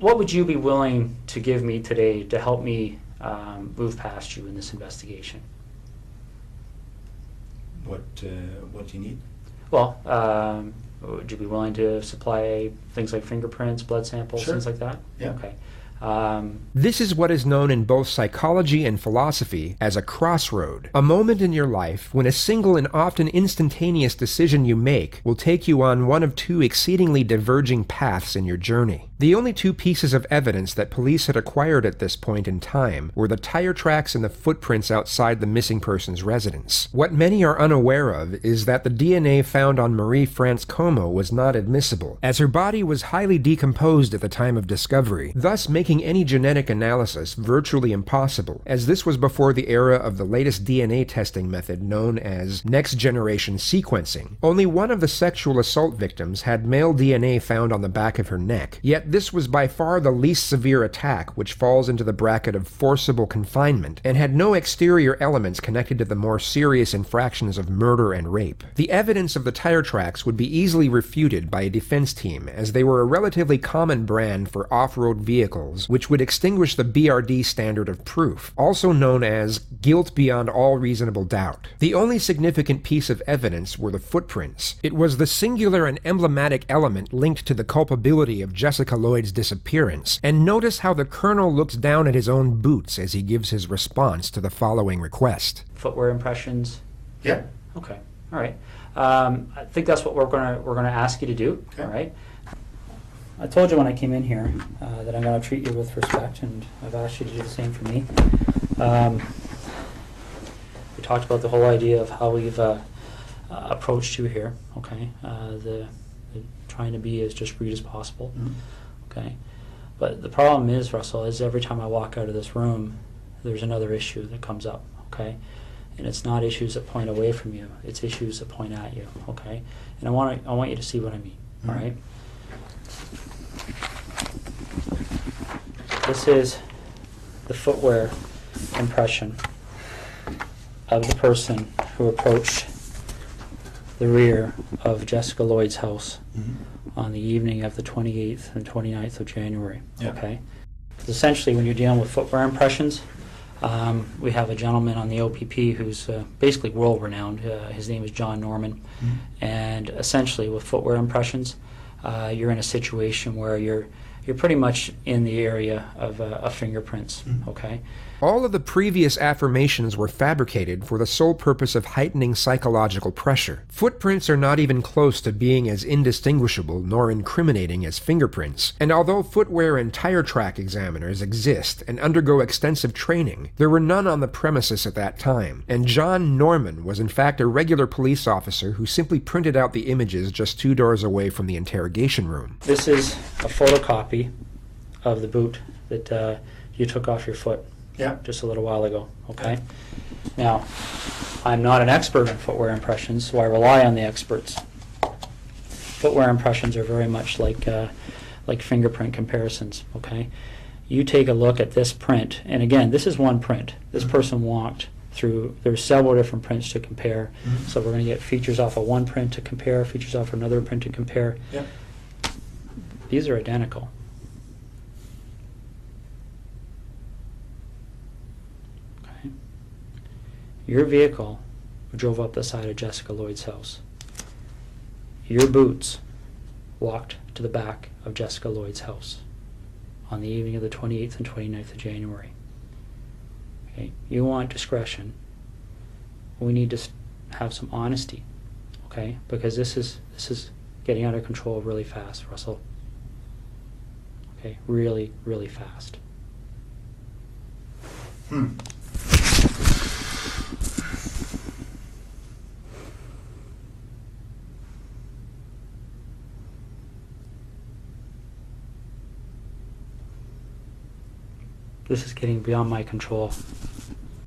what would you be willing to give me today to help me move past you in this investigation? What do you need? Well, would you be willing to supply things like fingerprints, blood samples, Sure. things like that? Yeah. Okay. This is what is known in both psychology and philosophy as a crossroad, a moment in your life when a single and often instantaneous decision you make will take you on one of two exceedingly diverging paths in your journey. The only two pieces of evidence that police had acquired at this point in time were the tire tracks and the footprints outside the missing person's residence. What many are unaware of is that the DNA found on Marie France Como was not admissible, as her body was highly decomposed at the time of discovery, thus making any genetic analysis virtually impossible, as this was before the era of the latest DNA testing method known as next-generation sequencing. Only one of the sexual assault victims had male DNA found on the back of her neck, yet this was by far the least severe attack, which falls into the bracket of forcible confinement, and had no exterior elements connected to the more serious infractions of murder and rape. The evidence of the tire tracks would be easily refuted by a defense team, as they were a relatively common brand for off-road vehicles, which would extinguish the BRD standard of proof, also known as guilt beyond all reasonable doubt. The only significant piece of evidence were the footprints. It was the singular and emblematic element linked to the culpability of Jessica Lloyd's disappearance, and notice how the colonel looks down at his own boots as he gives his response to the following request. Footwear impressions? Yeah. Okay, all right. I think that's what we're gonna ask you to do, Okay. all right? I told you when I came in here that I'm going to treat you with respect, and I've asked you to do the same for me. We talked about the whole idea of how we've approached you here, okay? The trying to be as discreet as possible, okay? But the problem is, Russell, is every time I walk out of this room, there's another issue that comes up, okay? And it's not issues that point away from you, it's issues that point at you, okay? And I want you to see what I mean, all right? This is the footwear impression of the person who approached the rear of Jessica Lloyd's house on the evening of the 28th and 29th of January. Yeah. Okay. Essentially, when you're dealing with footwear impressions, we have a gentleman on the OPP who's basically world-renowned. His name is John Norman. And essentially, with footwear impressions, you're in a situation where you're pretty much in the area of fingerprints, okay? All of the previous affirmations were fabricated for the sole purpose of heightening psychological pressure. Footprints are not even close to being as indistinguishable nor incriminating as fingerprints, and although footwear and tire track examiners exist and undergo extensive training, there were none on the premises at that time, and John Norman was in fact a regular police officer who simply printed out the images just 2 doors away from the interrogation room. This is a photocopy of the boot that you took off your foot. Yeah. Just a little while ago, okay? Now, I'm not an expert in footwear impressions, so I rely on the experts. Footwear impressions are very much like fingerprint comparisons, okay? You take a look at this print, and again, this is one print. This person walked through, there's several different prints to compare, so we're going to get features off of one print to compare, features off another print to compare. Yeah. These are identical. Your vehicle drove up the side of Jessica Lloyd's house. Your boots walked to the back of Jessica Lloyd's house on the evening of the 28th and 29th of January. Okay, you want discretion. We need to have some honesty, okay? Because this is getting out of control really fast, Russell. Okay, really, really fast. This is getting beyond my control.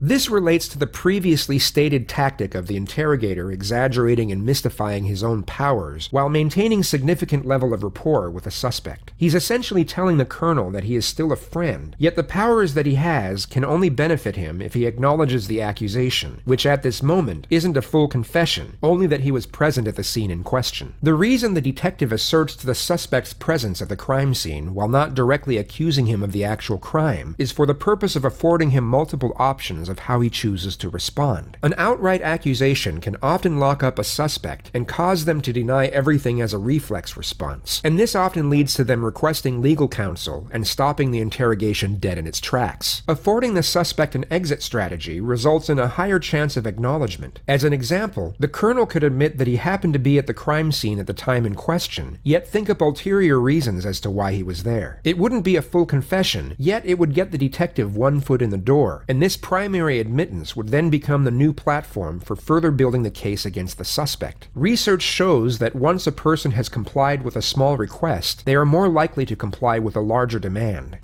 This relates to the previously stated tactic of the interrogator exaggerating and mystifying his own powers while maintaining significant level of rapport with the suspect. He's essentially telling the colonel that he is still a friend, yet the powers that he has can only benefit him if he acknowledges the accusation, which at this moment isn't a full confession, only that he was present at the scene in question. The reason the detective asserts to the suspect's presence at the crime scene while not directly accusing him of the actual crime is for the purpose of affording him multiple options of how he chooses to respond. An outright accusation can often lock up a suspect and cause them to deny everything as a reflex response, and this often leads to them requesting legal counsel and stopping the interrogation dead in its tracks. Affording the suspect an exit strategy results in a higher chance of acknowledgement. As an example, the colonel could admit that he happened to be at the crime scene at the time in question, yet think up ulterior reasons as to why he was there. It wouldn't be a full confession, yet it would get the detective one foot in the door, and this primary admittance would then become the new platform for further building the case against the suspect. Research shows that once a person has complied with a small request, they are more likely to comply with a larger demand.